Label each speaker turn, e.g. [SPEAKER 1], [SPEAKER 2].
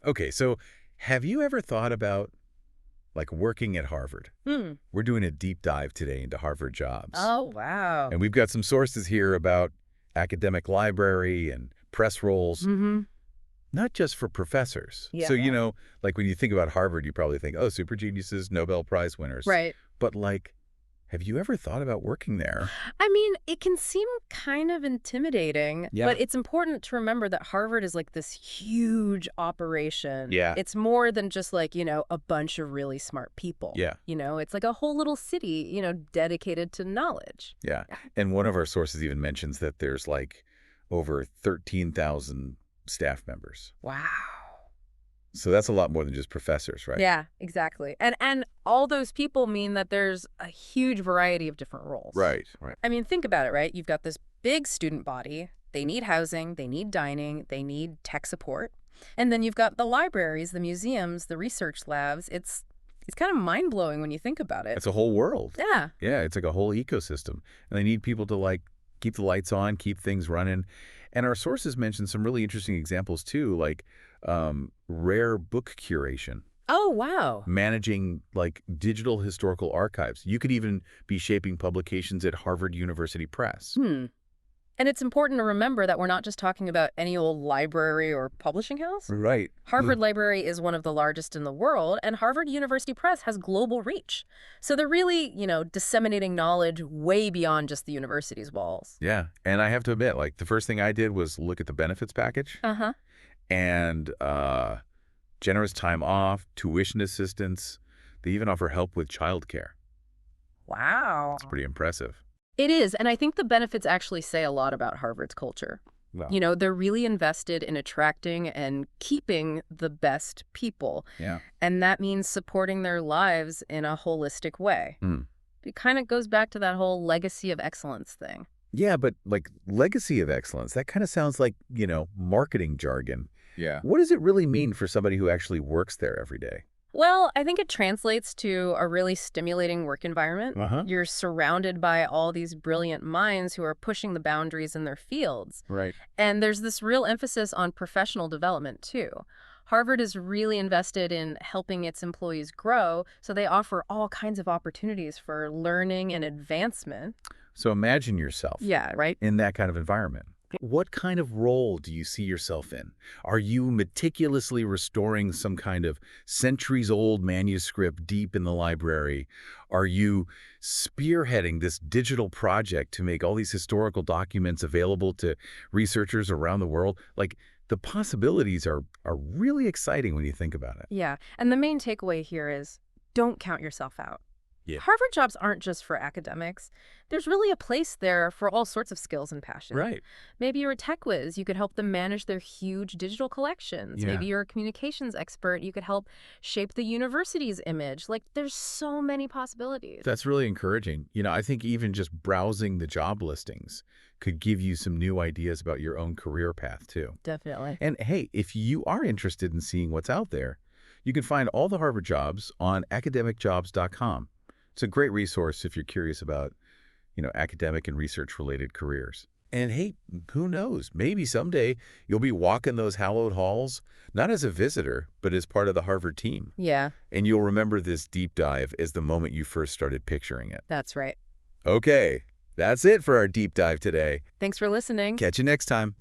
[SPEAKER 1] Okay, so have you ever thought about, like, working at Harvard?
[SPEAKER 2] Hmm.
[SPEAKER 1] We're doing a deep dive today into Harvard jobs.
[SPEAKER 2] Oh, wow.
[SPEAKER 1] And we've got some sources here about academic library and press roles,
[SPEAKER 2] Mm-hmm.
[SPEAKER 1] not just for professors.
[SPEAKER 2] Yeah.
[SPEAKER 1] So, like when you think about Harvard, you probably think, oh, super geniuses, Nobel Prize winners.
[SPEAKER 2] Right.
[SPEAKER 1] But, like, have you ever thought about working there?
[SPEAKER 2] I mean, it can seem kind of intimidating,
[SPEAKER 1] Yeah.
[SPEAKER 2] but it's important to remember that Harvard is like this huge operation.
[SPEAKER 1] Yeah.
[SPEAKER 2] It's more than just like, a bunch of really smart people.
[SPEAKER 1] Yeah.
[SPEAKER 2] It's like a whole little city, dedicated to knowledge.
[SPEAKER 1] Yeah. And one of our sources even mentions that there's, like, over 13,000 staff members.
[SPEAKER 2] Wow.
[SPEAKER 1] So that's a lot more than just professors, right?
[SPEAKER 2] Yeah, exactly. And all those people mean that there's a huge variety of different roles.
[SPEAKER 1] Right.
[SPEAKER 2] I mean, think about it, right? You've got this big student body. They need housing, they need dining, they need tech support. And then you've got the libraries, the museums, the research labs. It's kind of mind-blowing when you think about it.
[SPEAKER 1] It's a whole world.
[SPEAKER 2] Yeah.
[SPEAKER 1] Yeah, it's like a whole ecosystem. And they need people to, like, keep the lights on, keep things running. And our sources mention some really interesting examples, too, like rare book curation,
[SPEAKER 2] Oh, wow.
[SPEAKER 1] managing, like, digital historical archives. You could even be shaping publications at Harvard University Press.
[SPEAKER 2] And it's important to remember that we're not just talking about any old library or publishing house.
[SPEAKER 1] Right.
[SPEAKER 2] Harvard Library is one of the largest in the world, and Harvard University Press has global reach. So they're really, disseminating knowledge way beyond just the university's walls.
[SPEAKER 1] Yeah. And I have to admit, like, the first thing I did was look at the benefits package.
[SPEAKER 2] Uh-huh.
[SPEAKER 1] And generous time off, tuition assistance. They even offer help with childcare.
[SPEAKER 2] Wow.
[SPEAKER 1] It's pretty impressive.
[SPEAKER 2] It is, and I think the benefits actually say a lot about Harvard's culture.
[SPEAKER 1] Well,
[SPEAKER 2] They're really invested in attracting and keeping the best people.
[SPEAKER 1] yeah.
[SPEAKER 2] And that means supporting their lives in a holistic way.
[SPEAKER 1] Mm.
[SPEAKER 2] It kind of goes back to that whole legacy of excellence thing.
[SPEAKER 1] Yeah, but, like, legacy of excellence, that kind of sounds like, marketing jargon.
[SPEAKER 3] Yeah.
[SPEAKER 1] What does it really mean for somebody who actually works there every day?
[SPEAKER 2] Well, I think it translates to a really stimulating work environment.
[SPEAKER 1] Uh-huh.
[SPEAKER 2] You're surrounded by all these brilliant minds who are pushing the boundaries in their fields.
[SPEAKER 1] Right.
[SPEAKER 2] And there's this real emphasis on professional development, too. Harvard is really invested in helping its employees grow, so they offer all kinds of opportunities for learning and advancement.
[SPEAKER 1] So imagine yourself
[SPEAKER 2] Yeah, right?
[SPEAKER 1] in that kind of environment. What kind of role do you see yourself in? Are you meticulously restoring some kind of centuries-old manuscript deep in the library? Are you spearheading this digital project to make all these historical documents available to researchers around the world? Like, the possibilities are really exciting when you think about it.
[SPEAKER 2] Yeah, and the main takeaway here is don't count yourself out.
[SPEAKER 1] Yeah.
[SPEAKER 2] Harvard jobs aren't just for academics. There's really a place there for all sorts of skills and passion.
[SPEAKER 1] Right.
[SPEAKER 2] Maybe you're a tech whiz. You could help them manage their huge digital collections.
[SPEAKER 1] Yeah.
[SPEAKER 2] Maybe you're a communications expert. You could help shape the university's image. Like, there's so many possibilities.
[SPEAKER 1] That's really encouraging. I think even just browsing the job listings could give you some new ideas about your own career path, too.
[SPEAKER 2] Definitely.
[SPEAKER 1] And hey, if you are interested in seeing what's out there, you can find all the Harvard jobs on academicjobs.com. It's a great resource if you're curious about, academic and research-related careers. And hey, who knows? Maybe someday you'll be walking those hallowed halls, not as a visitor, but as part of the Harvard team.
[SPEAKER 2] Yeah,
[SPEAKER 1] And you'll remember this deep dive as the moment you first started picturing it.
[SPEAKER 2] that's right.
[SPEAKER 1] Okay, that's it for our deep dive today.
[SPEAKER 2] Thanks for listening.
[SPEAKER 1] Catch you next time.